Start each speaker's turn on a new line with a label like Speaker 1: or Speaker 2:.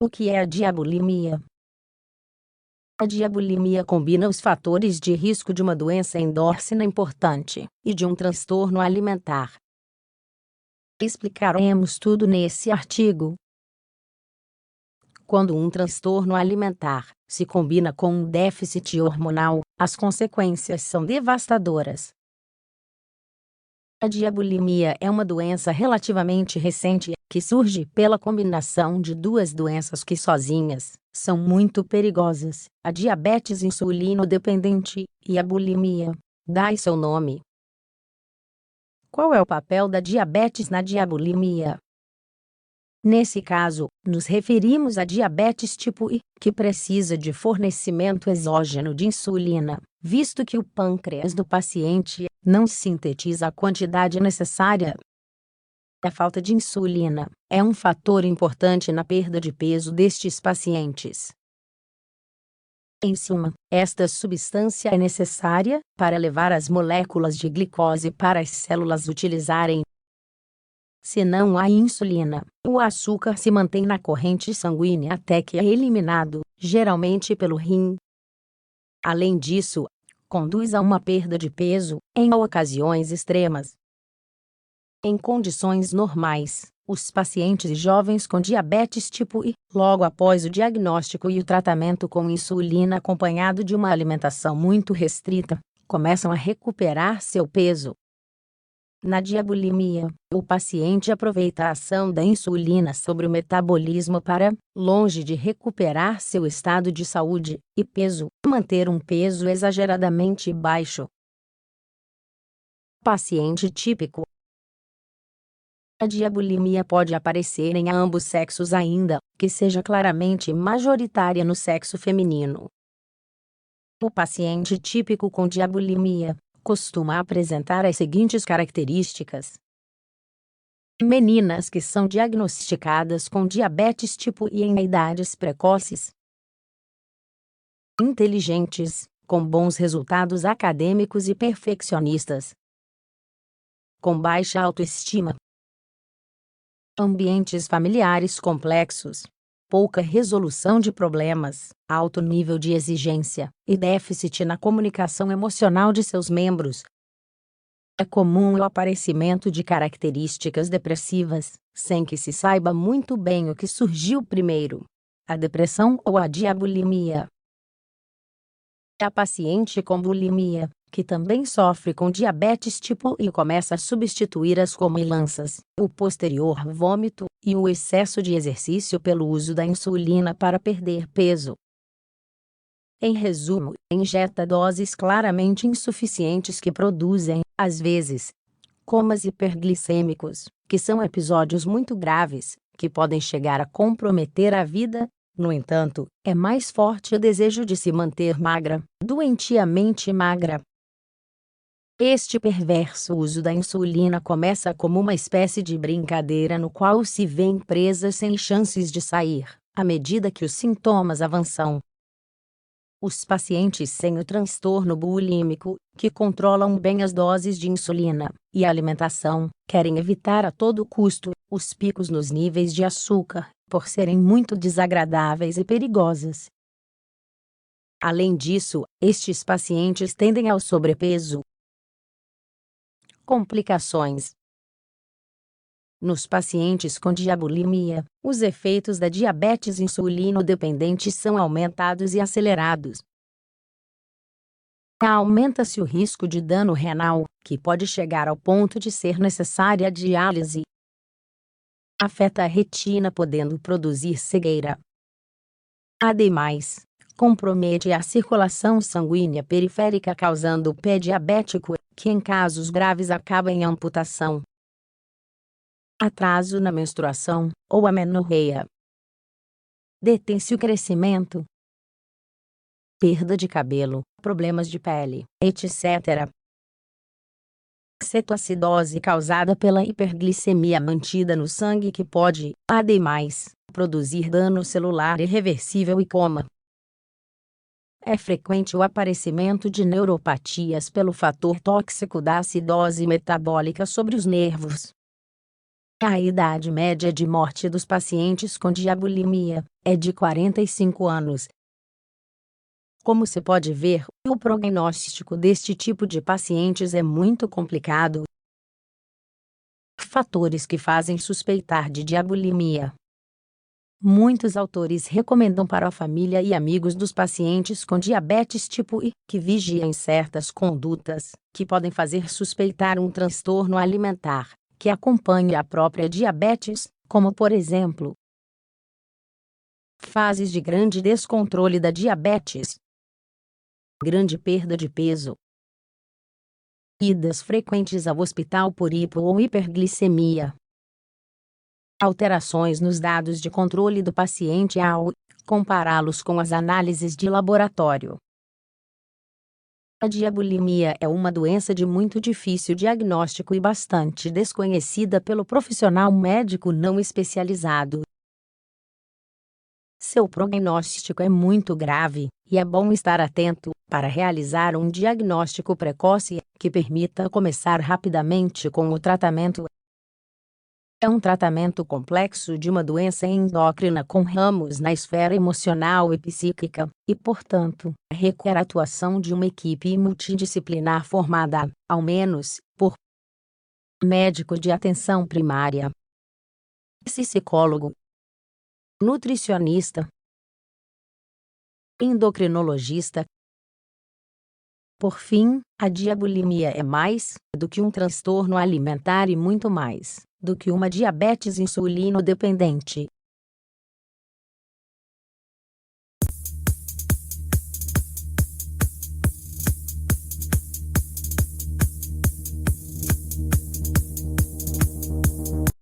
Speaker 1: O que é a diabulimia? A diabulimia combina os fatores de risco de uma doença endócrina importante e de um transtorno alimentar. Explicaremos tudo nesse artigo. Quando um transtorno alimentar se combina com um déficit hormonal, as consequências são devastadoras. A diabulimia é uma doença relativamente recente que surge pela combinação de duas doenças que sozinhas são muito perigosas: a diabetes insulino-dependente e a bulimia. Daí seu nome. Qual é o papel da diabetes na diabulimia? Nesse caso, nos referimos à diabetes tipo I, que precisa de fornecimento exógeno de insulina, visto que o pâncreas do paciente não sintetiza a quantidade necessária. A falta de insulina é um fator importante na perda de peso destes pacientes. Em suma, esta substância é necessária para levar as moléculas de glicose para as células utilizarem. Se não há insulina, o açúcar se mantém na corrente sanguínea até que é eliminado, geralmente pelo rim. Além disso, conduz a uma perda de peso, em ocasiões extremas. Em condições normais, os pacientes jovens com diabetes tipo I, logo após o diagnóstico e o tratamento com insulina acompanhado de uma alimentação muito restrita, começam a recuperar seu peso. Na diabulimia, o paciente aproveita a ação da insulina sobre o metabolismo para, longe de recuperar seu estado de saúde e peso, manter um peso exageradamente baixo. Paciente típico. A diabulimia pode aparecer em ambos sexos ainda que seja claramente majoritária no sexo feminino. O paciente típico com diabulimia costuma apresentar as seguintes características: meninas que são diagnosticadas com diabetes tipo I em idades precoces, inteligentes, com bons resultados acadêmicos e perfeccionistas, com baixa autoestima, ambientes familiares complexos, pouca resolução de problemas, alto nível de exigência e déficit na comunicação emocional de seus membros. É comum o aparecimento de características depressivas, sem que se saiba muito bem o que surgiu primeiro: a depressão ou a diabulimia. A paciente com bulimia, que também sofre com diabetes tipo I, começa a substituir as comilanças, o posterior vômito e o excesso de exercício pelo uso da insulina para perder peso. Em resumo, injeta doses claramente insuficientes que produzem, às vezes, comas hiperglicêmicos, que são episódios muito graves, que podem chegar a comprometer a vida. No entanto, é mais forte o desejo de se manter magra, doentiamente magra. Este perverso uso da insulina começa como uma espécie de brincadeira no qual se vêem presas sem chances de sair, à medida que os sintomas avançam. Os pacientes sem o transtorno bulímico, que controlam bem as doses de insulina e a alimentação, querem evitar a todo custo os picos nos níveis de açúcar, por serem muito desagradáveis e perigosas. Além disso, estes pacientes tendem ao sobrepeso. Complicações. Nos pacientes com diabulimia, os efeitos da diabetes insulino-dependente são aumentados e acelerados. Aumenta-se o risco de dano renal, que pode chegar ao ponto de ser necessária a diálise. Afeta a retina, podendo produzir cegueira. Ademais, compromete a circulação sanguínea periférica, causando o pé diabético, que em casos graves acaba em amputação. Atraso na menstruação, ou amenorreia. Detém-se o crescimento. Perda de cabelo, problemas de pele, etc. Cetoacidose causada pela hiperglicemia mantida no sangue, que pode, ademais, produzir dano celular irreversível e coma. É frequente o aparecimento de neuropatias pelo fator tóxico da acidose metabólica sobre os nervos. A idade média de morte dos pacientes com diabulimia é de 45 anos. Como se pode ver, o prognóstico deste tipo de pacientes é muito complicado. Fatores que fazem suspeitar de diabulimia. Muitos autores recomendam para a família e amigos dos pacientes com diabetes tipo I que vigiem certas condutas que podem fazer suspeitar um transtorno alimentar que acompanhe a própria diabetes, como por exemplo, fases de grande descontrole da diabetes, grande perda de peso, idas frequentes ao hospital por hipo ou hiperglicemia, alterações nos dados de controle do paciente ao compará-los com as análises de laboratório. A diabulimia é uma doença de muito difícil diagnóstico e bastante desconhecida pelo profissional médico não especializado. Seu prognóstico é muito grave, e é bom estar atento para realizar um diagnóstico precoce que permita começar rapidamente com o tratamento. É um tratamento complexo de uma doença endócrina com ramos na esfera emocional e psíquica, e, portanto, requer a atuação de uma equipe multidisciplinar formada, ao menos, por médico de atenção primária, psicólogo, nutricionista, endocrinologista. Por fim, a diabulimia é mais do que um transtorno alimentar e muito mais do que uma diabetes insulino-dependente.